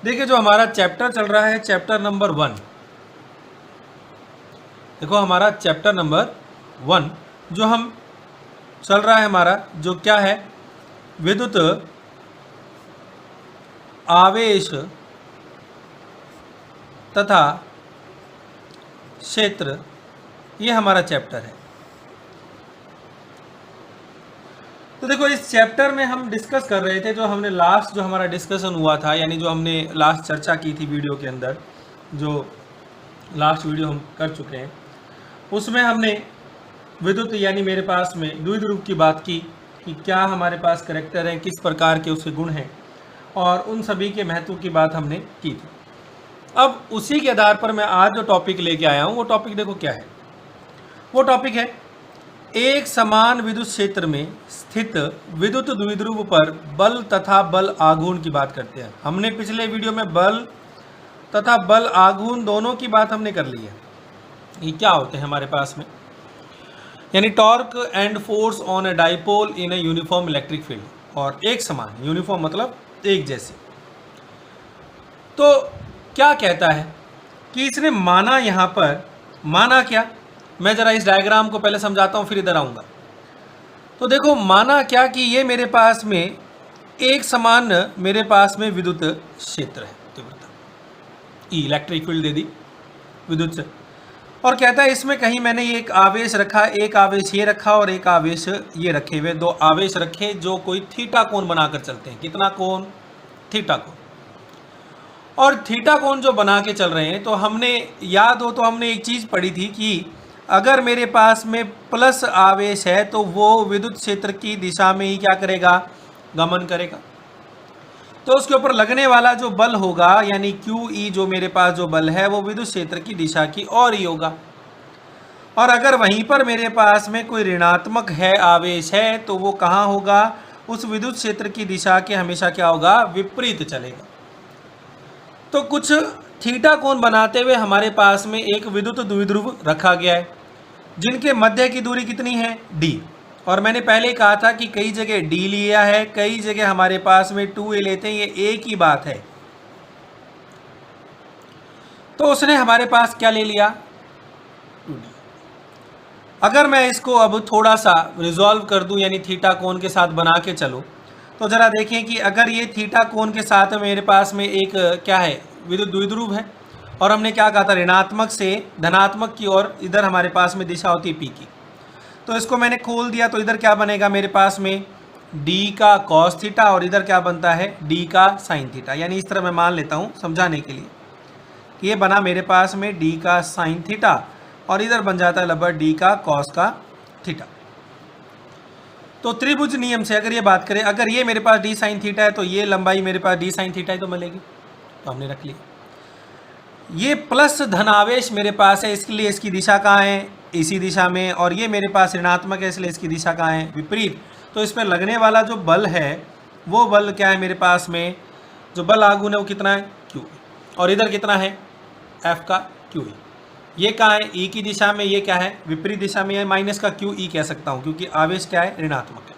देखिए जो हमारा चैप्टर चल रहा है चैप्टर नंबर 1, देखो हमारा चैप्टर नंबर 1 जो हम चल रहा है हमारा जो क्या है, विद्युत आवेश तथा क्षेत्र, ये हमारा चैप्टर है। तो देखो इस चैप्टर में हम डिस्कस कर रहे थे, जो हमने लास्ट जो हमारा डिस्कशन हुआ था, यानी जो हमने लास्ट चर्चा की थी वीडियो के अंदर, जो लास्ट वीडियो हम कर चुके हैं, उसमें हमने विद्युत यानी मेरे पास में द्विध्रुव की बात की कि क्या हमारे पास करैक्टर हैं, किस प्रकार के उसके गुण हैं, और उन सभी के महत्व की बात हमने की थी। अब उसी के आधार पर मैं आज जो टॉपिक लेके आया हूँ वो टॉपिक देखो क्या है। वो टॉपिक है एक समान विद्युत क्षेत्र में स्थित विद्युत द्विध्रुव पर बल तथा बल आघूर्ण की बात करते हैं। हमने पिछले वीडियो में बल तथा बल आघूर्ण दोनों की बात हमने कर ली है। ये क्या होते हैं हमारे पास में, यानी torque and force on a dipole in a uniform electric field, और एक समान, यूनिफॉर्म मतलब एक जैसे। तो क्या कहता है कि इसने माना, यहाँ पर माना क्या, मैं जरा इस डायग्राम को पहले समझाता हूँ फिर इधर आऊँगा। तो देखो माना क्या कि ये मेरे पास में एक समान मेरे पास में विद्युत क्षेत्र है, तीव्रता ई, इलेक्ट्रिक फील्ड दे दी विद्युत से, और कहता है इसमें कहीं मैंने ये एक आवेश रखा, एक आवेश ये रखा और एक आवेश ये रखे हुए, दो आवेश रखे जो कोई थीटा कोण बनाकर चलते हैं। कितना कोण? थीटा कोण। और थीटा कोण जो बना के चल रहे हैं, तो हमने याद हो तो हमने एक चीज़ पढ़ी थी कि अगर मेरे पास में प्लस आवेश है तो वो विद्युत क्षेत्र की दिशा में ही क्या करेगा, गमन करेगा। तो उसके ऊपर लगने वाला जो बल होगा, यानी QE जो मेरे पास जो बल है, वो विद्युत क्षेत्र की दिशा की ओर ही होगा। और अगर वहीं पर मेरे पास में कोई ऋणात्मक है, आवेश है, तो वो कहाँ होगा, उस विद्युत क्षेत्र की दिशा के हमेशा क्या होगा, विपरीत चलेगा। तो कुछ थीटा कोण बनाते हुए हमारे पास में एक विद्युत द्विध्रुव रखा गया है, जिनके मध्य की दूरी कितनी है, d। और मैंने पहले ही कहा था कि कई जगह d लिया है, कई जगह हमारे पास में 2a लेते हैं, ये एक ही बात है। तो उसने हमारे पास क्या ले लिया, 2d। अगर मैं इसको अब थोड़ा सा रिजॉल्व कर दूं, यानी थीटा कोण के साथ बना के चलो, तो जरा देखें कि अगर ये थीटा कोण के साथ मेरे पास में एक क्या है, विद्युत द्विध्रुव है, और हमने क्या कहा था, ऋणात्मक से धनात्मक की ओर इधर हमारे पास में दिशा होती है P की। तो इसको मैंने खोल दिया, तो इधर क्या बनेगा मेरे पास में, d का cos थीटा, और इधर क्या बनता है, d का sin थीटा। यानी इस तरह मैं मान लेता हूँ समझाने के लिए कि ये बना मेरे पास में d का sin थीटा, और इधर बन जाता है लगभग d का cos का थीटा। तो त्रिभुज नियम से अगर ये बात करें, अगर ये मेरे पास d sin थीटा है तो ये लंबाई मेरे पास d sin थीटा ही तो मिलेगी, तो हमने रख लिया। ये प्लस धनावेश मेरे पास है, इसलिए इसकी दिशा कहाँ है, इसी दिशा में, और ये मेरे पास ऋणात्मक है, इसलिए इसकी दिशा कहाँ है, विपरीत। तो इस पर लगने वाला जो बल है, वो बल क्या है मेरे पास में, जो बल आघूर्ण है वो कितना है, Q। और इधर कितना है, F का QE। ये कहाँ है, E की दिशा में, ये क्या है, विपरीत दिशा में, माइनस का QE कह सकता हूँ, क्योंकि आवेश क्या है, ऋणात्मक है।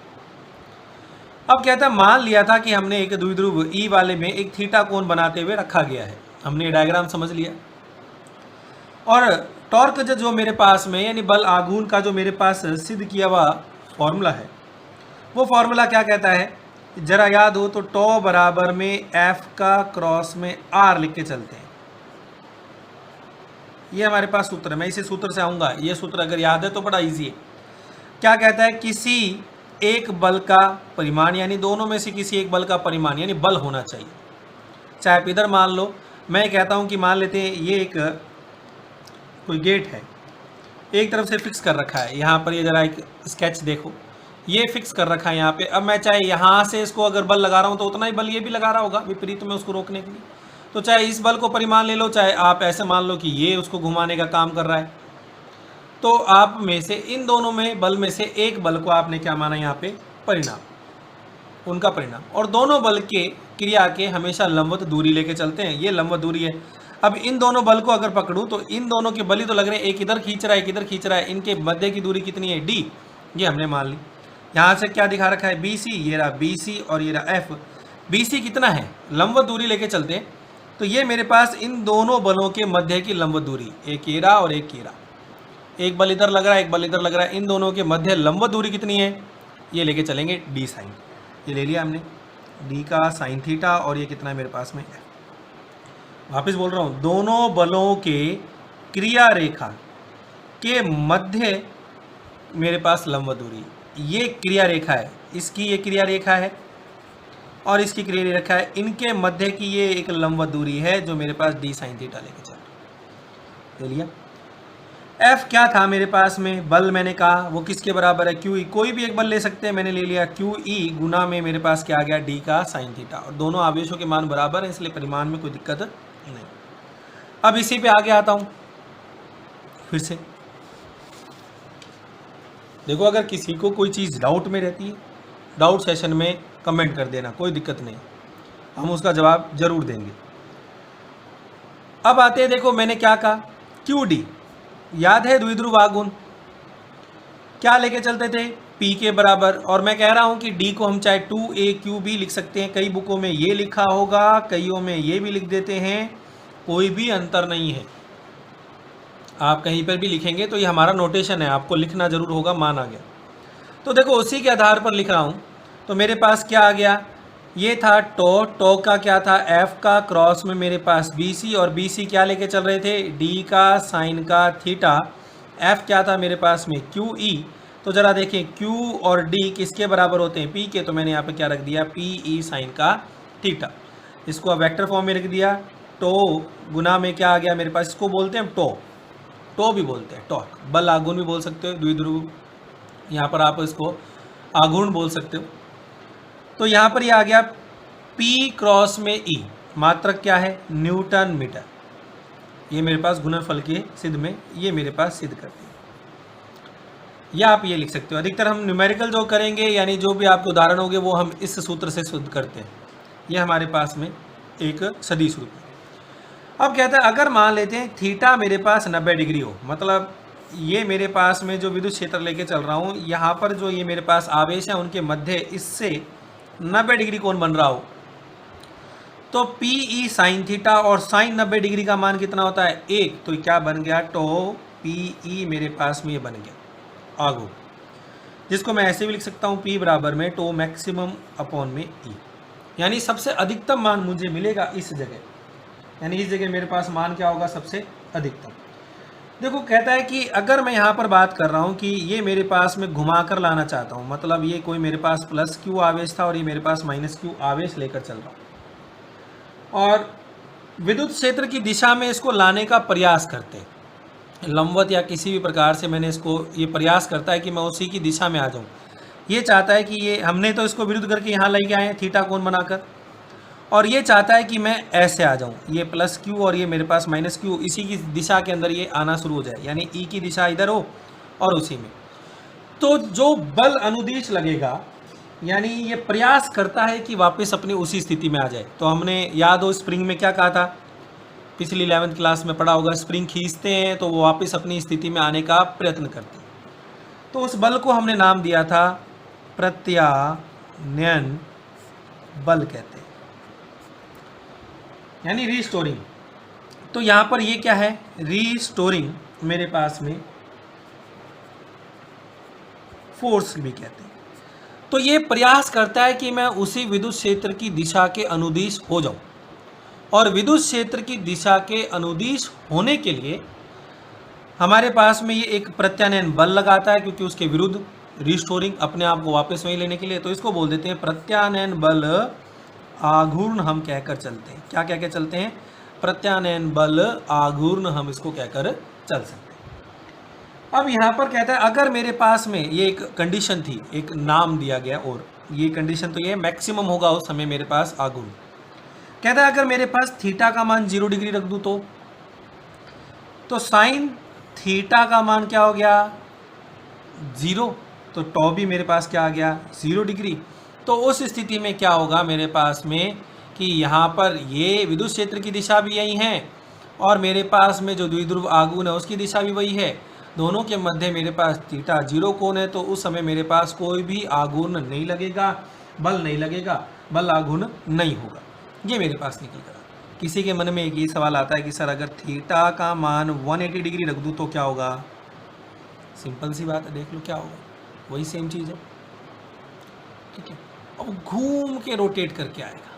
अब कहता है मान लिया था कि हमने एक द्विध्रुव E वाले में एक थीटा कोण बनाते हुए रखा गया है, हमने डायग्राम समझ लिया। और टॉर्क जो मेरे पास में, यानी बल आघूर्ण का जो मेरे पास सिद्ध किया हुआ फॉर्मूला है, वो फॉर्मूला क्या कहता है, जरा याद हो तो टॉ बराबर में F का क्रॉस में R लिख के चलते हैं। ये हमारे पास सूत्र है, मैं इसी सूत्र से आऊँगा। ये सूत्र अगर याद है तो बड़ा ईजी है। क्या कहता है, किसी एक बल का परिमाण, यानी दोनों में से किसी एक बल का परिमाण, यानी बल होना चाहिए। चाहे आप इधर मान लो, मैं कहता हूं कि मान लेते हैं ये एक कोई गेट है, एक तरफ से फिक्स कर रखा है, यहाँ पर ये जरा एक स्केच देखो, ये फिक्स कर रखा है यहाँ पे। अब मैं चाहे यहाँ से इसको अगर बल लगा रहा हूँ तो उतना ही बल ये भी लगा रहा होगा विपरीत में उसको रोकने के लिए। तो चाहे इस बल को परिमाण ले लो, चाहे आप ऐसे मान लो कि ये उसको घुमाने का काम कर रहा है। तो आप में से इन दोनों में बल में से एक बल को आपने क्या माना यहाँ पे, परिणाम, उनका परिणाम। और दोनों बल के क्रिया के हमेशा लंबवत दूरी लेके चलते हैं, ये लंबवत दूरी है। अब इन दोनों बल को अगर पकड़ूं तो इन दोनों के बल ही तो लग रहे हैं, एक इधर खींच रहा है, एक इधर खींच रहा है, इनके मध्य की दूरी कितनी है, d। ये हमने मान ली। यहाँ से क्या दिखा रखा है, BC, ये रहा BC और ये रहा F। BC कितना है, लंबवत दूरी लेके चलते हैं, तो ये मेरे पास इन दोनों बलों के मध्य की लंब दूरी, एक येरा और एक येरा, एक बल इधर लग रहा है एक बल इधर लग रहा है, इन दोनों के मध्य लंब दूरी कितनी है, ये लेके चलेंगे डी साइन, ये ले लिया हमने डी का साइन थीटा, और ये कितना है मेरे पास में, वापस बोल रहा हूँ, दोनों बलों के क्रिया रेखा के मध्य मेरे पास लंब दूरी, ये क्रिया रेखा है, इसकी ये क्रिया रेखा है और इसकी क्रिया रेखा है, इनके मध्य की ये एक लंब दूरी है जो मेरे पास डी साइन थीटा लेके चल रहा है। ले लिया। एफ क्या था मेरे पास में, बल मैंने कहा वो किसके बराबर है, क्यू ई, कोई भी एक बल ले सकते हैं, मैंने ले लिया क्यू ई गुना में मेरे पास क्या आ गया, डी का साइन थीटा, और दोनों आवेशों के मान बराबर है इसलिए परिमाण में कोई दिक्कत नहीं। अब इसी पे आगे आता हूं फिर से। देखो अगर किसी को कोई चीज़ डाउट में रहती है, डाउट सेशन में कमेंट कर देना, कोई दिक्कत नहीं, हम उसका जवाब जरूर देंगे। अब आते हैं, देखो मैंने क्या कहा, क्यू डी याद है, द्विध्रुव आघूर्ण क्या लेके चलते थे, P के बराबर, और मैं कह रहा हूं कि D को हम चाहे 2AQB लिख सकते हैं, कई बुकों में ये लिखा होगा, कईयों में ये भी लिख देते हैं, कोई भी अंतर नहीं है, आप कहीं पर भी लिखेंगे तो ये हमारा नोटेशन है, आपको लिखना जरूर होगा, मान आ गया। तो देखो उसी के आधार पर लिख रहा हूं, तो मेरे पास क्या आ गया, ये था टो का क्या था, F का, क्रॉस में मेरे पास BC, और BC क्या लेके चल रहे थे, D का साइन का थीटा, F क्या था मेरे पास में, QE। तो जरा देखें Q और D किसके बराबर होते हैं, P के, तो मैंने यहाँ पे क्या रख दिया, PE साइन का थीटा, इसको अब वेक्टर फॉर्म में रख दिया, टो गुना में क्या आ गया मेरे पास, इसको बोलते हैं टो भी बोलते हैं, टॉर्क, बल आघूर्ण भी बोल सकते हो, द्विध्रुव, यहाँ पर आप इसको आघूर्ण बोल सकते हो। तो यहाँ पर ये आ गया P क्रॉस में E, मात्रक क्या है, न्यूटन मीटर, ये मेरे पास गुणनफल के सिद्ध में ये मेरे पास सिद्ध करती है, या आप ये लिख सकते हो। अधिकतर हम न्यूमेरिकल जो करेंगे, यानी जो भी आपके उदाहरण होंगे वो हम इस सूत्र से सिद्ध करते हैं, ये हमारे पास में एक सदिश रूप है। अब कहता है अगर मान लेते हैं थीटा मेरे पास 90 डिग्री हो, मतलब ये मेरे पास में जो विद्युत क्षेत्र लेके चल रहा हूँ, यहाँ पर जो ये मेरे पास आवेश है उनके मध्य इससे 90 डिग्री कोण बन रहा हो, तो PE साइन थीटा, और साइन 90 डिग्री का मान कितना होता है, 1, तो क्या बन गया, टो PE मेरे पास में ये बन गया आघूर्ण, जिसको मैं ऐसे भी लिख सकता हूँ, P बराबर में टो मैक्सिमम अपॉन में E, यानी सबसे अधिकतम मान मुझे मिलेगा इस जगह, यानी इस जगह मेरे पास मान क्या होगा, सबसे अधिकतम। देखो कहता है कि अगर मैं यहाँ पर बात कर रहा हूँ कि ये मेरे पास में घुमा कर लाना चाहता हूँ, मतलब ये कोई मेरे पास प्लस Q आवेश था और ये मेरे पास माइनस Q आवेश लेकर चल रहा हूँ, और विद्युत क्षेत्र की दिशा में इसको लाने का प्रयास करते हैं, लंबवत या किसी भी प्रकार से मैंने इसको, ये प्रयास करता है कि मैं उसी की दिशा में आ जाऊँ, ये चाहता है कि ये, हमने तो इसको विरुद्ध करके यहाँ लेके आए हैं थीटा कोण बनाकर, और ये चाहता है कि मैं ऐसे आ जाऊं, ये प्लस Q और ये मेरे पास माइनस Q, इसी की दिशा के अंदर ये आना शुरू हो जाए, यानी E की दिशा इधर हो और उसी में, तो जो बल अनुदिश लगेगा, यानी ये प्रयास करता है कि वापस अपनी उसी स्थिति में आ जाए। तो हमने याद हो स्प्रिंग में क्या कहा था, पिछली 11th क्लास में पढ़ा होगा, स्प्रिंग खींचते हैं तो वो वापस अपनी स्थिति में आने का प्रयत्न करते हैं, तो उस बल को हमने नाम दिया था प्रत्यानयन बल कहते हैं, यानी रीस्टोरिंग। तो यहाँ पर ये क्या है, रीस्टोरिंग मेरे पास में फोर्स भी कहते हैं। तो ये प्रयास करता है कि मैं उसी विद्युत क्षेत्र की दिशा के अनुदिश हो जाऊं, और विद्युत क्षेत्र की दिशा के अनुदिश होने के लिए हमारे पास में ये एक प्रत्यानयन बल लगाता है, क्योंकि उसके विरुद्ध रीस्टोरिंग, अपने आप को वापस वहीं लेने के लिए, तो इसको बोल देते हैं प्रत्यानयन बल आघूर्ण, हम कहकर चलते हैं। क्या कहकर चलते हैं, प्रत्यानयन बल आघूर्ण, हम इसको कहकर चल सकते हैं। अब यहाँ पर कहता है अगर मेरे पास में ये एक कंडीशन थी, एक नाम दिया गया, और ये कंडीशन तो ये मैक्सिमम होगा उस समय मेरे पास आघूर्ण। कहता है अगर मेरे पास थीटा का मान 0 डिग्री रख दूँ तो साइन थीटा का मान क्या हो गया, 0, तो टॉ भी मेरे पास क्या आ गया, 0 डिग्री। तो उस स्थिति में क्या होगा मेरे पास में कि यहाँ पर ये विद्युत क्षेत्र की दिशा भी यही है, और मेरे पास में जो द्विध्रुव आघूर्ण है उसकी दिशा भी वही है, दोनों के मध्य मेरे पास थीटा 0 कोण है, तो उस समय मेरे पास कोई भी आघूर्ण नहीं लगेगा, बल नहीं लगेगा, बल आघूर्ण नहीं होगा, ये मेरे पास निकल कर। किसी के मन में एक ये सवाल आता है कि सर अगर थीटा का मान 180 डिग्री रख दूँ तो क्या होगा? सिंपल सी बात है, देख लो क्या होगा, वही सेम चीज़ है, ठीक है। अब घूम के रोटेट करके आएगा।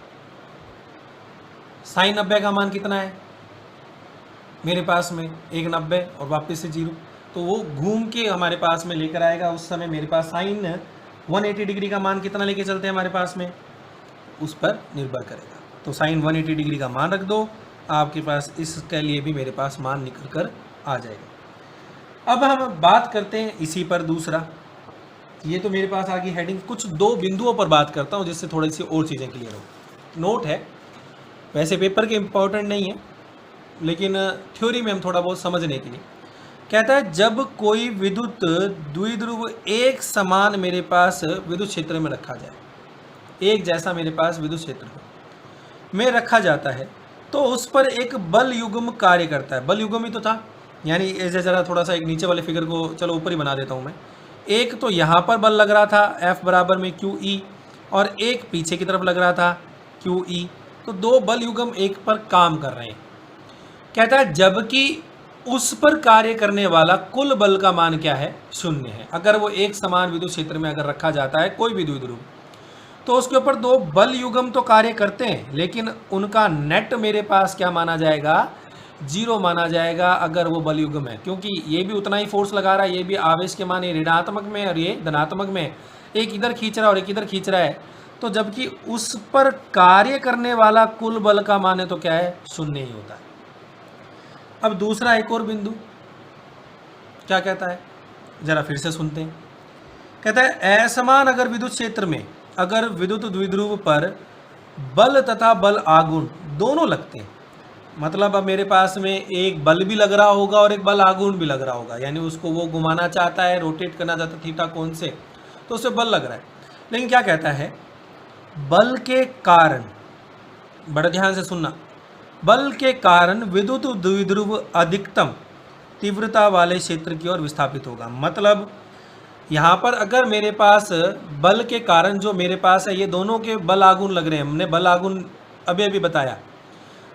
साइन 90 का मान कितना है मेरे पास में? 190 और वापस से 0, तो वो घूम के हमारे पास में लेकर आएगा। उस समय मेरे पास साइन 180 डिग्री का मान कितना लेके चलते हैं हमारे पास में, उस पर निर्भर करेगा। तो साइन 180 डिग्री का मान रख दो, आपके पास इसके लिए भी मेरे पास मान निकल कर आ जाएगा। अब हम बात करते हैं इसी पर दूसरा, ये तो मेरे पास आ गई हेडिंग। कुछ दो बिंदुओं पर बात करता हूँ जिससे थोड़ी सी और चीज़ें क्लियर हो। नोट है, वैसे पेपर के इम्पोर्टेंट नहीं है, लेकिन थ्योरी में हम थोड़ा बहुत समझने के लिए। कहता है जब कोई विद्युत द्विध्रुव एक समान मेरे पास विद्युत क्षेत्र में रखा जाए, एक जैसा मेरे पास विद्युत क्षेत्र में रखा जाता है, तो उस पर एक बल युग्म कार्य करता है। बल युग्म ही तो था, यानी ऐसे जरा थोड़ा सा एक नीचे वाले फिगर को चलो ऊपर ही बना देता हूँ मैं। एक तो यहाँ पर बल लग रहा था F बराबर में QE, और एक पीछे की तरफ लग रहा था QE, तो दो बल युग्म एक पर काम कर रहे हैं। कहता है जबकि उस पर कार्य करने वाला कुल बल का मान क्या है? 0 है। अगर वो एक समान विद्युत क्षेत्र में अगर रखा जाता है कोई भी द्विध्रुव, तो उसके ऊपर दो बल युग्म तो कार्य करते हैं, लेकिन उनका नेट मेरे पास क्या माना जाएगा? 0 माना जाएगा अगर वो बल युग्म है, क्योंकि ये भी उतना ही फोर्स लगा रहा है, ये भी आवेश के मान ऋणात्मक में और ये धनात्मक में, एक इधर खींच रहा है और एक इधर खींच रहा है। तो जबकि उस पर कार्य करने वाला कुल बल का मान है तो क्या है? 0 ही होता है। अब दूसरा एक और बिंदु क्या कहता है, जरा फिर से सुनते हैं। कहता है असमान अगर विद्युत क्षेत्र में अगर विद्युत द्विध्रुव पर बल तथा बल आघूर्ण दोनों लगते हैं, मतलब अब मेरे पास में एक बल भी लग रहा होगा और एक बल आघूर्ण भी लग रहा होगा, यानी उसको वो घुमाना चाहता है, रोटेट करना चाहता है थीटा कोण से, तो उसे बल लग रहा है। लेकिन क्या कहता है, बल के कारण, बड़ा ध्यान से सुनना, बल के कारण विद्युत द्विध्रुव अधिकतम तीव्रता वाले क्षेत्र की ओर विस्थापित होगा। मतलब यहाँ पर अगर मेरे पास बल के कारण जो मेरे पास है, ये दोनों के बल आघूर्ण लग रहे हैं, हमने बल आघूर्ण अभी अभी बताया,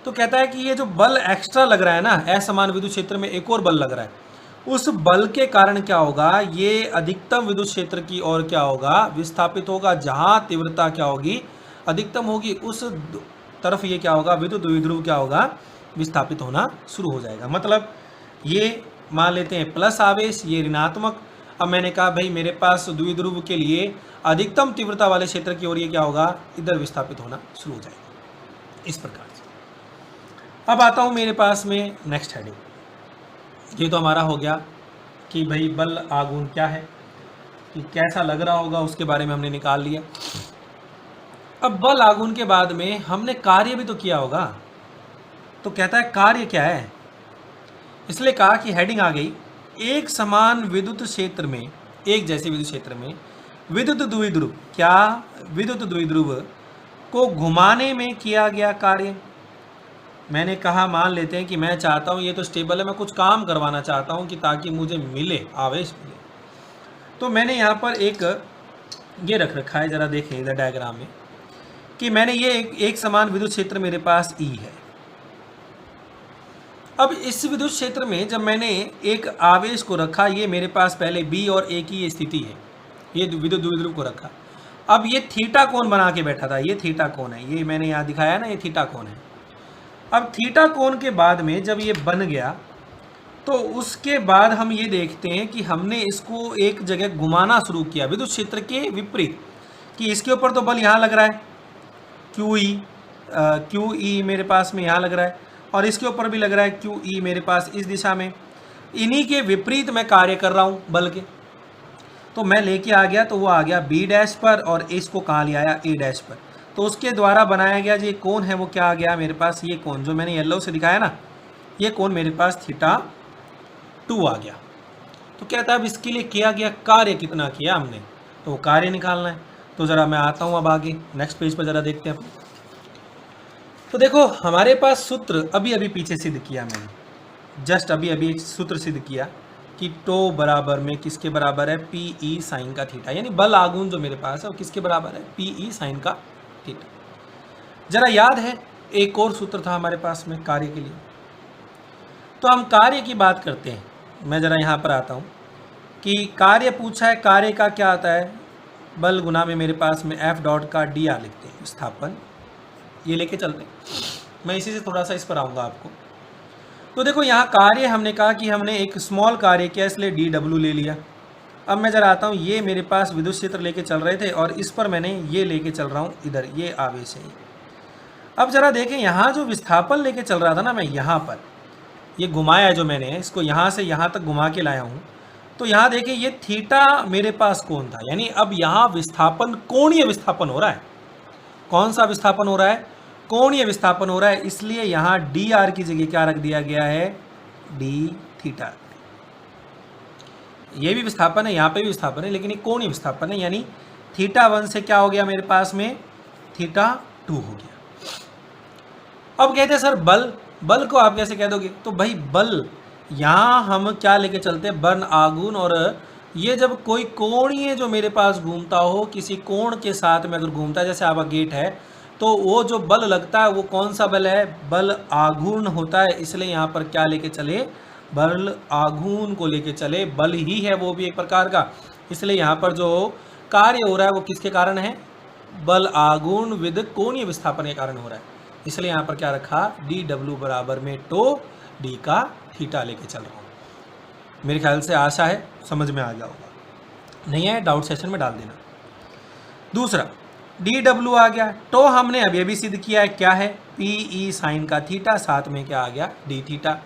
तो कहता है कि ये जो बल एक्स्ट्रा लग रहा है ना, असमान विद्युत क्षेत्र में एक और बल लग रहा है, उस बल के कारण क्या होगा, ये अधिकतम विद्युत क्षेत्र की ओर क्या होगा? विस्थापित होगा। जहाँ तीव्रता क्या होगी? अधिकतम होगी, उस तरफ ये क्या होगा? विद्युत द्विध्रुव क्या होगा? विस्थापित होना शुरू हो जाएगा। मतलब ये मान लेते हैं प्लस आवेश, ये ऋणात्मक। अब मैंने कहा भाई मेरे पास द्विध्रुव के लिए अधिकतम तीव्रता वाले क्षेत्र की ओर ये क्या होगा? इधर विस्थापित होना शुरू हो जाएगा, इस प्रकार से। अब आता हूँ मेरे पास में नेक्स्ट हेडिंग। ये तो हमारा हो गया कि भाई बल आघूर्ण क्या है, कि कैसा लग रहा होगा, उसके बारे में हमने निकाल लिया। अब बल आघूर्ण के बाद में हमने कार्य भी तो किया होगा, तो कहता है कार्य क्या है, इसलिए कहा कि हेडिंग आ गई, एक समान विद्युत क्षेत्र में, एक जैसे विद्युत क्षेत्र में विद्युत द्विध्रुव, क्या विद्युत द्विध्रुव को घुमाने में किया गया कार्य। मैंने कहा मान लेते हैं कि मैं चाहता हूँ, ये तो स्टेबल है, मैं कुछ काम करवाना चाहता हूँ कि ताकि मुझे मिले, आवेश मिले। तो मैंने यहाँ पर एक ये रख रखा है, जरा देखें इधर डायग्राम में, कि मैंने ये एक समान विद्युत क्षेत्र मेरे पास E है। अब इस विद्युत क्षेत्र में जब मैंने एक आवेश को रखा, ये मेरे पास पहले B और A की ये स्थिति है, ये विद्युत द्विध्रुव को रखा। अब ये थीटा कोण बना के बैठा था, ये थीटा कोण है, ये मैंने यहाँ दिखाया ना, ये थीटा कोण है। अब थीटा कोण के बाद में जब ये बन गया, तो उसके बाद हम ये देखते हैं कि हमने इसको एक जगह घुमाना शुरू किया विद्युत क्षेत्र के विपरीत, कि इसके ऊपर तो बल यहाँ लग रहा है QE मेरे पास में यहाँ लग रहा है, और इसके ऊपर भी लग रहा है QE मेरे पास इस दिशा में। इन्हीं के विपरीत मैं कार्य कर रहा हूँ बल के, तो मैं लेके आ गया, तो वो आ गया B डैश पर, और इसको कहाँ ले आया? A डैश पर। तो उसके द्वारा बनाया गया जो कोण है वो क्या आ गया मेरे पास? ये कोण जो मैंने येलो से दिखाया ना, ये कोण मेरे पास θ2 आ गया। तो कहता है अब इसके लिए किया गया कार्य कितना किया हमने, तो कार्य निकालना है। तो ज़रा मैं आता हूँ अब आगे नेक्स्ट पेज पर, ज़रा देखते हैं। तो देखो हमारे पास सूत्र अभी अभी पीछे सिद्ध किया मैंने, जस्ट अभी अभी एक सूत्र सिद्ध किया कि टो बराबर में किसके बराबर है? PE साइन का थीटा, यानी बल आघूर्ण जो मेरे पास है वो किसके बराबर है? PE साइन का थीटा। जरा याद है एक और सूत्र था हमारे पास में कार्य के लिए। तो हम कार्य की बात करते हैं। मैं ज़रा यहाँ पर आता हूँ कि कार्य पूछा है, कार्य का क्या आता है, बल गुना में मेरे पास में एफ डॉट का डी आर लिखते हैं, विस्थापन, ये लेके चलते हैं। मैं इसी से थोड़ा सा इस पर आऊँगा आपको। तो देखो यहाँ कार्य हमने कहा कि हमने एक स्मॉल कार्य किया, इसलिए डी डब्ल्यू ले लिया। अब मैं ज़रा आता हूँ, ये मेरे पास विद्युत क्षेत्र लेके चल रहे थे और इस पर मैंने ये लेके चल रहा हूँ इधर, ये आवेश है। अब ज़रा देखें, यहाँ जो विस्थापन लेके चल रहा था ना, मैं यहाँ पर ये घुमाया जो मैंने, इसको यहाँ से यहाँ तक घुमा के लाया हूँ। तो यहाँ देखिए ये थीटा मेरे पास कोण था, यानी अब यहाँ विस्थापन कोणीय विस्थापन हो रहा है। कौन सा विस्थापन हो रहा है? कोणीय विस्थापन हो रहा है, इसलिए यहाँ डी आर की जगह क्या रख दिया गया है? D theta. ये भी विस्थापन है, यहाँ पे भी विस्थापन है, लेकिन ये कोणीय विस्थापन है, यानी थीटा 1 से क्या हो गया मेरे पास में? थीटा 2 हो गया। अब कहते हैं सर बल, बल को आप कैसे कह दोगे? तो भाई बल यहाँ हम क्या लेके चलते हैं? बर्न आघूर्ण। और ये जब कोई कोणीय जो मेरे पास घूमता हो, किसी कोण के साथ में अगर घूमता है, जैसे आपका गेट है, तो वो जो बल लगता है वो कौन सा बल है? बल आघूर्ण होता है। इसलिए यहाँ पर क्या लेके चले? बल आघूर्ण को लेके चले। बल ही है वो भी एक प्रकार का, इसलिए यहाँ पर जो कार्य हो रहा है वो किसके कारण है? बल आघूर्ण विद कोणीय विस्थापन के कारण हो रहा है। इसलिए यहाँ पर क्या रखा? डी डब्ल्यू बराबर में टो डी का थीटा लेके चल रहा हूँ। मेरे ख्याल से आशा है समझ में आ गया होगा, नहीं है डाउट सेशन में डाल देना। दूसरा डी डब्ल्यू आ गया, टो हमने अभी अभी सिद्ध किया है, क्या है? पी ई साइन का थीटा, साथ में क्या आ गया? डी थीटा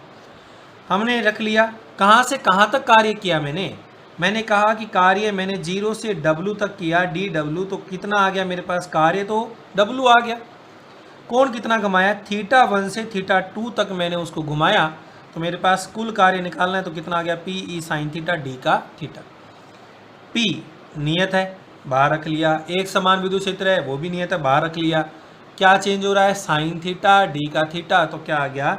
हमने रख लिया। कहाँ से कहाँ तक कार्य किया मैंने कहा कि कार्य मैंने 0 से W तक किया, डी डब्ल्यू, तो कितना आ गया मेरे पास? कार्य तो W आ गया। कोण कितना घुमाया? थीटा 1 से थीटा 2 तक मैंने उसको घुमाया, तो मेरे पास कुल कार्य निकालना है, तो कितना आ गया? P E sine theta D का थीटा। पी नियत है, बाहर रख लिया। एक समान विद्युत क्षेत्र है, वो भी नियत है, बाहर रख लिया। क्या चेंज हो रहा है? साइन थीटा डी का थीटा, तो क्या आ गया?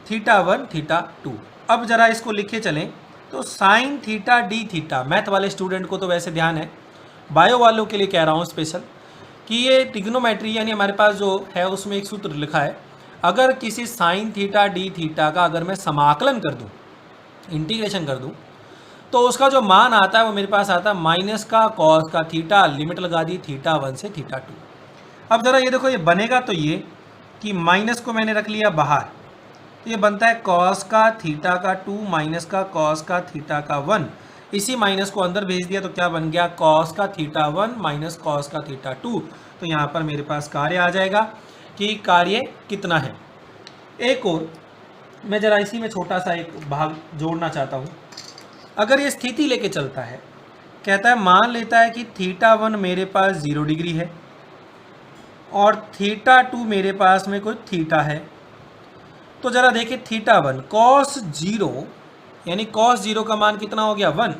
Theta 1 theta 2। अब जरा इसको लिखे चलें, तो sine theta D theta, math वाले स्टूडेंट को तो वैसे ध्यान है, बायो वालों के लिए कह रहा हूँ स्पेशल, कि ये ट्रिग्नोमेट्री यानी हमारे पास जो है उसमें एक सूत्र लिखा है, अगर किसी साइन थीटा डी थीटा का अगर मैं समाकलन कर दूं, इंटीग्रेशन कर दूं, तो उसका जो मान आता है वो मेरे पास आता है माइनस का कॉस का थीटा, लिमिट लगा दी थीटा 1 से थीटा 2। अब ज़रा ये देखो, ये बनेगा तो ये कि माइनस को मैंने रख लिया बाहर, तो ये बनता है कॉस का थीटा का 2 माइनस का कॉस का थीटा का 1। इसी माइनस को अंदर भेज दिया तो क्या बन गया? कॉस का थीटा 1 माइनस कॉस का थीटा 2। तो यहाँ पर मेरे पास कार्य आ जाएगा कि कार्य कितना है। एक और मैं ज़रा इसी में छोटा सा एक भाग जोड़ना चाहता हूँ। अगर ये स्थिति लेके चलता है, कहता है मान लेता है कि थीटा 1 मेरे पास 0 डिग्री है और थीटा 2 मेरे पास में कोई थीटा है। तो ज़रा देखिए थीटा 1 कॉस 0, यानी कॉस 0 का मान कितना हो गया? 1।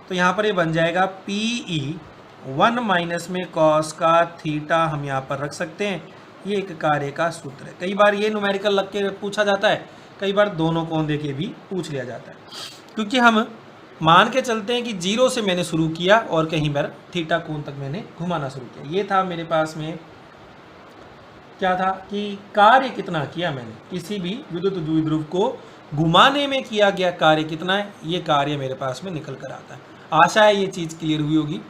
तो यहाँ पर ये बन जाएगा पी ई 1 माइनस में कॉस का थीटा, हम यहाँ पर रख सकते हैं। ये एक कार्य का सूत्र है। कई बार ये न्यूमेरिकल लग के पूछा जाता है, कई बार दोनों कोण दे के भी पूछ लिया जाता है, क्योंकि हम मान के चलते हैं कि 0 से मैंने शुरू किया और कहीं बार थीटा कोण तक मैंने घुमाना शुरू किया। ये था मेरे पास में, क्या था कि कार्य कितना किया मैंने, किसी भी विद्युत द्विध्रुव को घुमाने में किया गया कार्य कितना है, ये कार्य मेरे पास में निकल कर आता है। आशा है ये चीज़ क्लियर हुई होगी।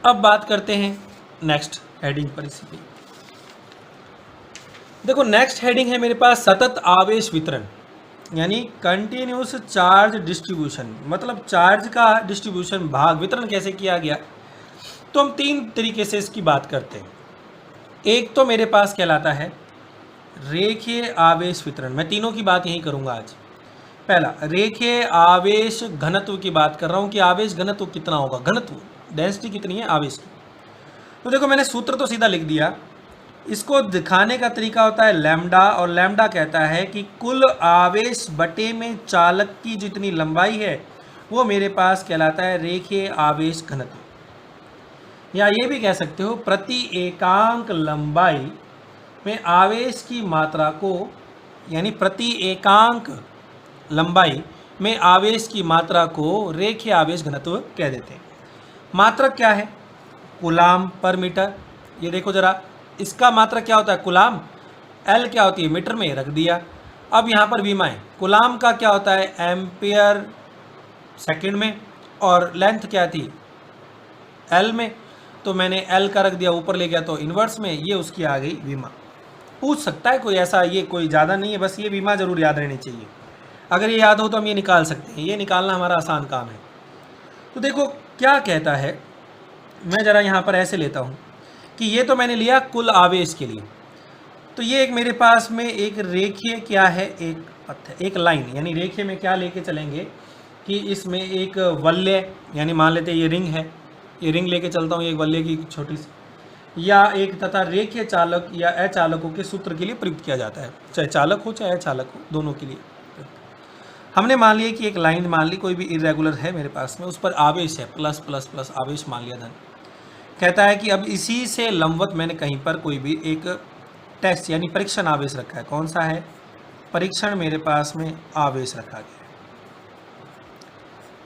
अब बात करते हैं नेक्स्ट हेडिंग पर। इसी पे देखो नेक्स्ट हेडिंग है मेरे पास सतत आवेश वितरण, यानी कंटिन्यूस चार्ज डिस्ट्रीब्यूशन, मतलब चार्ज का डिस्ट्रीब्यूशन भाग वितरण कैसे किया गया। तो हम 3 तरीके से इसकी बात करते हैं। एक तो मेरे पास कहलाता है रेखीय आवेश वितरण, मैं तीनों की बात यही करूंगा आज। पहला रेखीय आवेश घनत्व की बात कर रहा हूं कि आवेश घनत्व कितना होगा, घनत्व डेंसिटी कितनी है आवेश की। तो देखो मैंने सूत्र तो सीधा लिख दिया, इसको दिखाने का तरीका होता है लैम्डा, और लैम्डा कहता है कि कुल आवेश बटे में चालक की जितनी लंबाई है वो मेरे पास कहलाता है रेखीय आवेश घनत्व, या ये भी कह सकते हो प्रति एकांक लंबाई में आवेश की मात्रा को, यानी प्रति एकांक लंबाई में आवेश की मात्रा को रेखीय आवेश घनत्व कह देते हैं। मात्रक क्या है? कूलाम पर मीटर। ये देखो जरा, इसका मात्रक क्या होता है कूलाम, एल क्या होती है मीटर में, रख दिया। अब यहाँ पर विमा है, कूलाम का क्या होता है एम्पियर सेकंड में, और लेंथ क्या थी एल में, तो मैंने एल का रख दिया, ऊपर ले गया तो इन्वर्स में, ये उसकी आ गई विमा। पूछ सकता है कोई ऐसा, ये कोई ज़्यादा नहीं है, बस ये विमा जरूर याद रहनी चाहिए। अगर ये याद हो तो हम ये निकाल सकते हैं, ये निकालना हमारा आसान काम है। तो देखो क्या कहता है, मैं ज़रा यहाँ पर ऐसे लेता हूँ कि ये तो मैंने लिया कुल आवेश के लिए, तो ये एक मेरे पास में एक रेखीय क्या है, एक पथ, एक लाइन, यानी रेखीय में क्या लेके चलेंगे कि इसमें एक वलय, यानी मान लेते हैं ये रिंग है, ये रिंग लेके चलता हूँ, एक वलय की छोटी सी, या एक तथा रेखीय चालक या अचालकों के सूत्र के लिए प्रयुक्त किया जाता है, चाहे चालक हो चाहे अचालक हो, दोनों के लिए। हमने मान लिया कि एक लाइन मान ली, कोई भी इरेगुलर है मेरे पास में, उस पर आवेश है प्लस प्लस प्लस आवेश मान लिया धन। कहता है कि अब इसी से लंबवत मैंने कहीं पर कोई भी एक टेस्ट यानी परीक्षण आवेश रखा है, कौन सा है परीक्षण मेरे पास में आवेश रखा गया।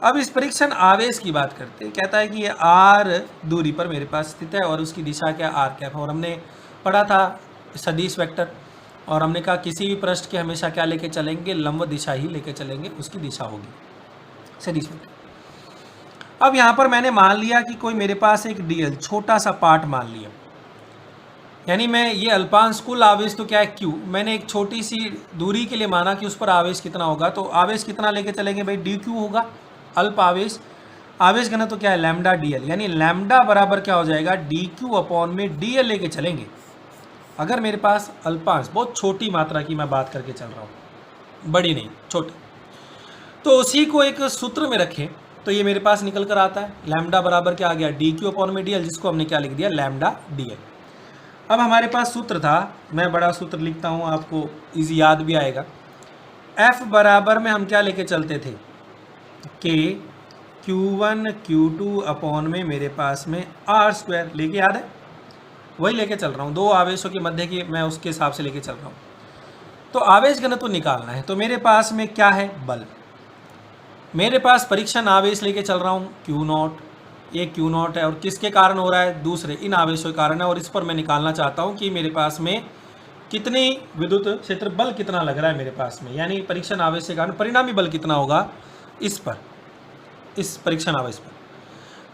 अब इस परीक्षण आवेश की बात करते हैं, कहता है कि ये आर दूरी पर मेरे पास स्थित है और उसकी दिशा क्या आर कैप, और हमने पढ़ा था सदिश वेक्टर, और हमने कहा किसी भी पृष्ठ के हमेशा क्या लेके चलेंगे लंब दिशा ही लेके चलेंगे, उसकी दिशा होगी सदिश वेक्टर। अब यहाँ पर मैंने मान लिया कि कोई मेरे पास एक डीएल छोटा सा पार्ट मान लिया, यानी मैं ये अल्पांश कुल आवेश तो क्या है क्यू, मैंने एक छोटी सी दूरी के लिए माना कि उस पर आवेश कितना होगा, तो आवेश कितना लेके चलेंगे भाई डी क्यू होगा, अल्प आवेश, आवेश घनत्व तो क्या है लैम्डा डीएल, यानी लैम्डा बराबर क्या हो जाएगा डी क्यू अपॉन में डीएल लेके चलेंगे। अगर मेरे पास अल्पांश बहुत छोटी मात्रा की मैं बात करके चल रहा हूँ, बड़ी नहीं छोटी, तो उसी को एक सूत्र में रखें तो ये मेरे पास निकल कर आता है लैम्डा बराबर क्या आ गया डी क्यू अपॉन में डीएल, जिसको हमने क्या लिख दिया लैम्डा डीएल। अब हमारे पास सूत्र था, मैं बड़ा सूत्र लिखता हूँ आपको इजी याद भी आएगा, एफ बराबर में हम क्या लेके चलते थे के Q1 Q2 अपॉन में मेरे पास में आर स्क्वायर लेके याद है, वही लेके चल रहा हूँ, दो आवेशों के मध्य की मैं उसके हिसाब से लेके चल रहा हूँ। तो आवेश घनत्व निकालना है, तो मेरे पास में क्या है बल, मेरे पास परीक्षण आवेश लेके चल रहा हूँ Q0, ये Q0 है और किसके कारण हो रहा है दूसरे इन आवेशों के कारण है, और इस पर मैं निकालना चाहता हूँ कि मेरे पास में कितनी विद्युत क्षेत्र बल कितना लग रहा है मेरे पास में, यानी परीक्षण आवेश के कारण परिणामी बल कितना होगा इस पर, इस परीक्षण आवेश पर।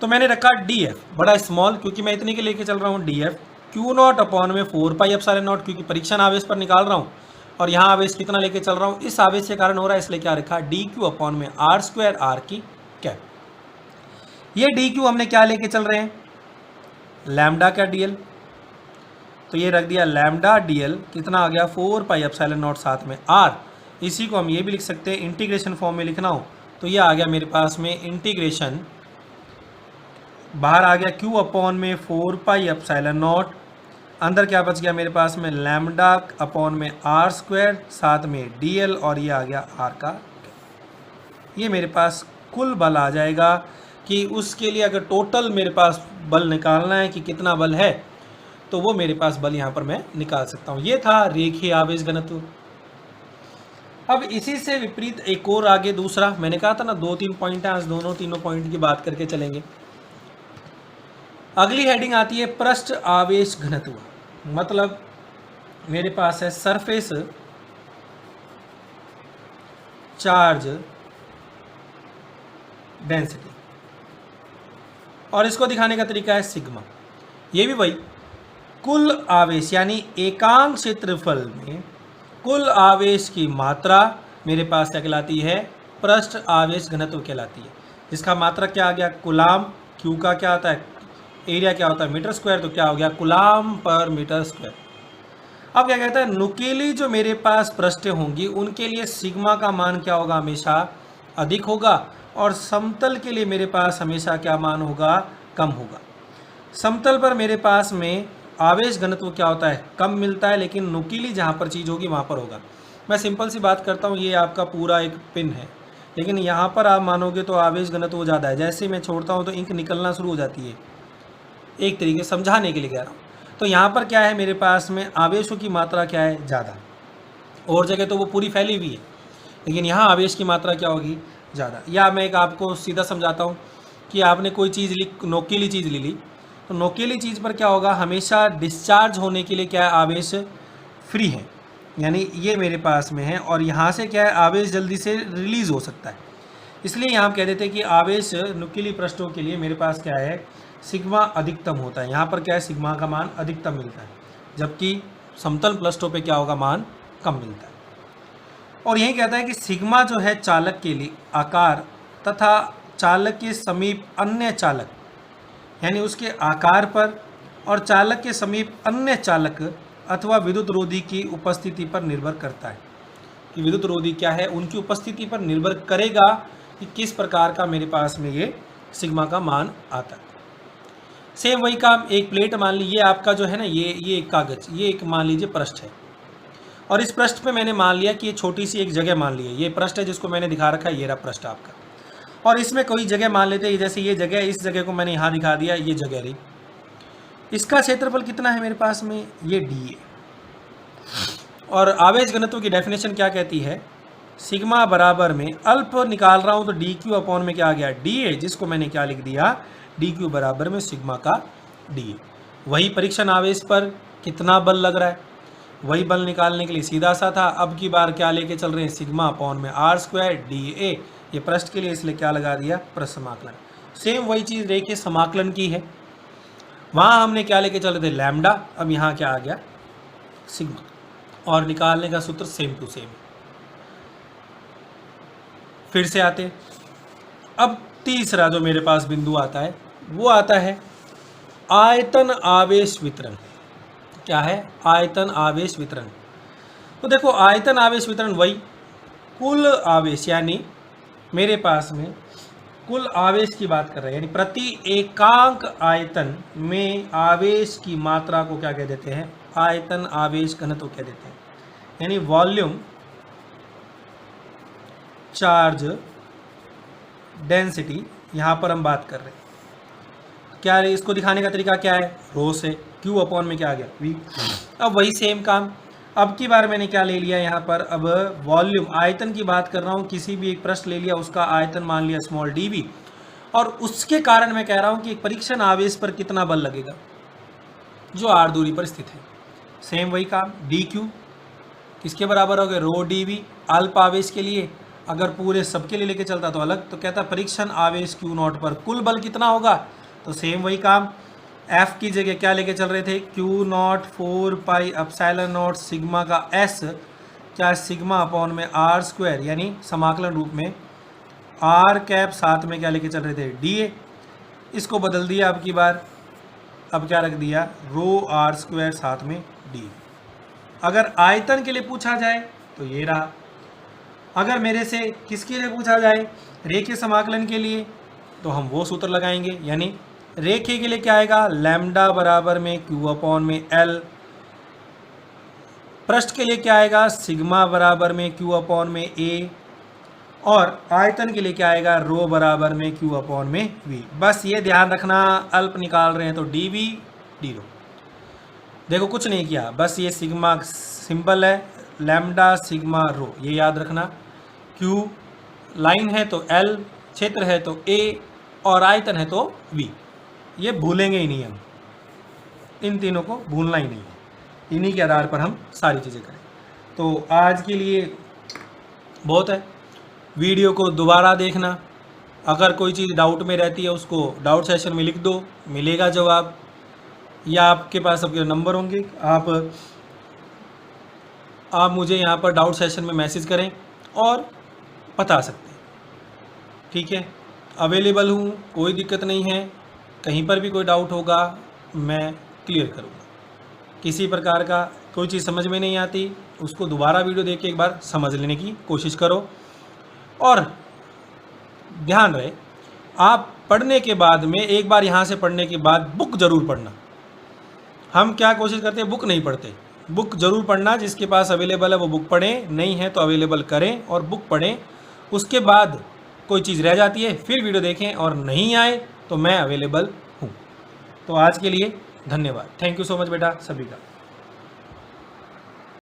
तो मैंने रखा DF बड़ा स्मॉल, क्योंकि मैं इतने के लेके चल रहा हूँ DF Q0 अपॉन में 4 पाई एप्सिलॉन नॉट, क्योंकि परीक्षण आवेश पर निकाल रहा हूँ और यहाँ आवेश कितना लेके चल रहा हूँ इस आवेश के कारण हो रहा है, इसलिए क्या रखा DQ अपॉन में आर स्क्वायर आर की कैप। ये DQ हमने क्या लेके चल रहे हैं लैम्डा का DL, तो ये रख दिया लैम्डा DL कितना आ गया 4 पाई एप्सिलॉन नॉट साथ में R, इसी को हम ये भी लिख सकते हैं इंटीग्रेशन फॉर्म में लिखना हो तो ये आ गया मेरे पास में इंटीग्रेशन, बाहर आ गया Q अपॉन में 4 पाई एप्सिलॉन नॉट, अंदर क्या बच गया मेरे पास में लैम्डा अपॉन में आर स्क्वायर साथ में DL, और ये आ गया R का। ये मेरे पास कुल बल आ जाएगा कि उसके लिए अगर टोटल मेरे पास बल निकालना है कि कितना बल है, तो वो मेरे पास बल यहाँ पर मैं निकाल सकता हूँ। ये था रेखीय आवेश घनत्व। अब इसी से विपरीत एक और आगे दूसरा, मैंने कहा था ना 2-3 पॉइंट हैं, आज दोनों तीनों पॉइंट की बात करके चलेंगे। अगली हेडिंग आती है पृष्ठ आवेश घनत्व, मतलब मेरे पास है सरफेस चार्ज डेंसिटी, और इसको दिखाने का तरीका है सिग्मा। ये भी वही कुल आवेश यानी एकांक क्षेत्रफल में कुल आवेश की मात्रा मेरे पास क्या कहलाती है पृष्ठ आवेश घनत्व कहलाती है, जिसका मात्रा क्या आ गया कूलाम, क्यू का क्या आता है एरिया क्या होता है मीटर स्क्वायर, तो क्या हो गया कूलाम पर मीटर स्क्वायर। अब क्या कहता है नुकीली जो मेरे पास पृष्ठें होंगी उनके लिए सिग्मा का मान क्या होगा हमेशा अधिक होगा, और समतल के लिए मेरे पास हमेशा क्या मान होगा कम होगा। समतल पर मेरे पास में आवेश घनत्व क्या होता है कम मिलता है, लेकिन नुकीली जहाँ पर चीज़ होगी वहाँ पर होगा। मैं सिंपल सी बात करता हूँ, ये आपका पूरा एक पिन है, लेकिन यहाँ पर आप मानोगे तो आवेश घनत्व ज़्यादा है, जैसे मैं छोड़ता हूँ तो इंक निकलना शुरू हो जाती है, एक तरीके से समझाने के लिए कह रहा हूँ। तो यहाँ पर क्या है मेरे पास में आवेशों की मात्रा क्या है ज़्यादा, और जगह तो वो पूरी फैली हुई है, लेकिन यहाँ आवेश की मात्रा क्या होगी ज़्यादा। या मैं एक आपको सीधा समझाता हूँ कि आपने कोई चीज़ ली, नोकीली चीज़ ले ली, तो नोकीली चीज़ पर क्या होगा, हमेशा डिस्चार्ज होने के लिए क्या है, आवेश फ्री है, यानी ये मेरे पास में है और यहाँ से क्या है, आवेश जल्दी से रिलीज़ हो सकता है। इसलिए यहाँ हम कह देते हैं कि आवेश नुकीली पृष्ठों के लिए मेरे पास क्या है, सिग्मा अधिकतम होता है। यहाँ पर क्या है, सिग्मा का मान अधिकतम मिलता है, जबकि समतल पृष्ठों पे क्या होगा, मान कम मिलता है। और यही कहता है कि सिग्मा जो है चालक के लिए आकार तथा चालक के समीप अन्य चालक, यानी उसके आकार पर और चालक के समीप अन्य चालक अथवा विद्युत रोधी की उपस्थिति पर निर्भर करता है। कि विद्युत रोधी क्या है, उनकी उपस्थिति पर निर्भर करेगा कि किस प्रकार का मेरे पास में ये सिग्मा का मान आता है। सेम वही काम, एक प्लेट मान लीजिए आपका जो है ना, ये एक कागज, ये एक मान लीजिए पृष्ठ है, और इस पृष्ठ पे मैंने मान लिया कि ये छोटी सी एक जगह मान ली है, ये पृष्ठ है जिसको मैंने दिखा रखा है, ये रहा पृष्ठ आपका, और इसमें कोई जगह मान लेते हैं, जैसे ये जगह, इस जगह को मैंने यहाँ दिखा दिया, ये जगह रही। इसका क्षेत्रफल कितना है मेरे पास में, ये डी है। और आवेश घनत्व की डेफिनेशन क्या कहती है, सिग्मा बराबर में अल्प निकाल रहा हूँ तो डी क्यू अपॉन में क्या आ गया, डी ए, जिसको मैंने क्या लिख दिया, डी क्यू बराबर में सिग्मा का डी। वही परीक्षण आवेश पर कितना बल लग रहा है, वही बल निकालने के लिए सीधा सा था। अब की बार क्या लेके चल रहे हैं, सिग्मा अपॉन में आर स्क्वायर डी ए, ये पृष्ठ के लिए, इसलिए क्या लगा दिया, पृष्ठ समाकलन। सेम वही चीज़ रेखीय समाकलन की है, वहाँ हमने क्या लेके चले थे, लैम्डा, अब यहाँ क्या आ गया, सिग्मा, और निकालने का सूत्र सेम टू सेम। फिर से आते, अब तीसरा जो मेरे पास बिंदु आता है वो आता है आयतन आवेश वितरण। क्या है, आयतन आवेश वितरण। तो देखो आयतन आवेश वितरण वही कुल आवेश, यानी मेरे पास में कुल आवेश की बात कर रहे हैं, यानी प्रति एकांक आयतन में आवेश की मात्रा को क्या कह देते हैं, आयतन आवेश घनत्व कह देते हैं, यानी वॉल्यूम चार्ज डेंसिटी यहाँ पर हम बात कर रहे हैं। क्या है, इसको दिखाने का तरीका क्या है, रो से, क्यू अपॉन में क्या आ गया, वी। अब वही सेम काम, अब की बार मैंने क्या ले लिया यहाँ पर, अब वॉल्यूम आयतन की बात कर रहा हूँ, किसी भी एक पृष्ठ ले लिया, उसका आयतन मान लिया स्मॉल डी वी, और उसके कारण मैं कह रहा हूँ कि एक परीक्षण आवेश पर कितना बल लगेगा जो आर दूरी पर स्थित है। सेम वही काम, डी क्यू किसके बराबर हो गया, रो डी वी, अल्प आवेश के लिए, अगर पूरे सबके लिए लेके चलता तो अलग, तो कहता परीक्षण आवेश क्यू नॉट पर कुल बल कितना होगा, तो सेम वही काम, एफ की जगह क्या लेके चल रहे थे, Q not 4 pi epsilon not sigma का एस, क्या सिग्मा अपॉन में आर स्क्वायर, यानी समाकलन रूप में आर कैप, साथ में क्या लेके चल रहे थे, डी ए। इसको बदल दिया अब की बार, अब क्या रख दिया, रो आर स्क्वायर साथ में डी। अगर आयतन के लिए पूछा जाए तो ये रहा, अगर मेरे से किसके लिए पूछा जाए, रेखीय समाकलन के लिए, तो हम वो सूत्र लगाएंगे, यानी रेखीय के लिए क्या आएगा, लैम्डा बराबर में क्यू अपॉन में एल, पृष्ठ के लिए क्या आएगा, सिग्मा बराबर में क्यू अपॉन में ए, और आयतन के लिए क्या आएगा, रो बराबर में क्यू अपॉन में वी। बस ये ध्यान रखना, अल्प निकाल रहे हैं तो डी वी डी रो। देखो कुछ नहीं किया, बस ये सिग्मा सिंपल है, लैम्डा सिग्मा रो, ये याद रखना। क्यू लाइन है तो एल, क्षेत्र है तो ए, और आयतन है तो वी। ये भूलेंगे ही नहीं हम, इन तीनों को भूलना ही नहीं है, इन्हीं के आधार पर हम सारी चीज़ें करें। तो आज के लिए बहुत है, वीडियो को दोबारा देखना, अगर कोई चीज़ डाउट में रहती है उसको डाउट सेशन में लिख दो, मिलेगा जवाब, या आपके पास सबके नंबर होंगे, आप मुझे यहाँ पर डाउट सेशन में मैसेज करें और बता सकते हैं, ठीक है। अवेलेबल हूँ, कोई दिक्कत नहीं है, कहीं पर भी कोई डाउट होगा मैं क्लियर करूँगा। किसी प्रकार का कोई चीज़ समझ में नहीं आती उसको दोबारा वीडियो देख के एक बार समझ लेने की कोशिश करो, और ध्यान रहे आप पढ़ने के बाद में, एक बार यहाँ से पढ़ने के बाद बुक ज़रूर पढ़ना। हम क्या कोशिश करते हैं, बुक नहीं पढ़ते, बुक ज़रूर पढ़ना, जिसके पास अवेलेबल है वो बुक पढ़ें, नहीं है तो अवेलेबल करें और बुक पढ़ें। उसके बाद कोई चीज़ रह जाती है फिर वीडियो देखें, और नहीं आए तो मैं अवेलेबल हूँ। तो आज के लिए धन्यवाद, थैंक यू सो मच बेटा सभी का।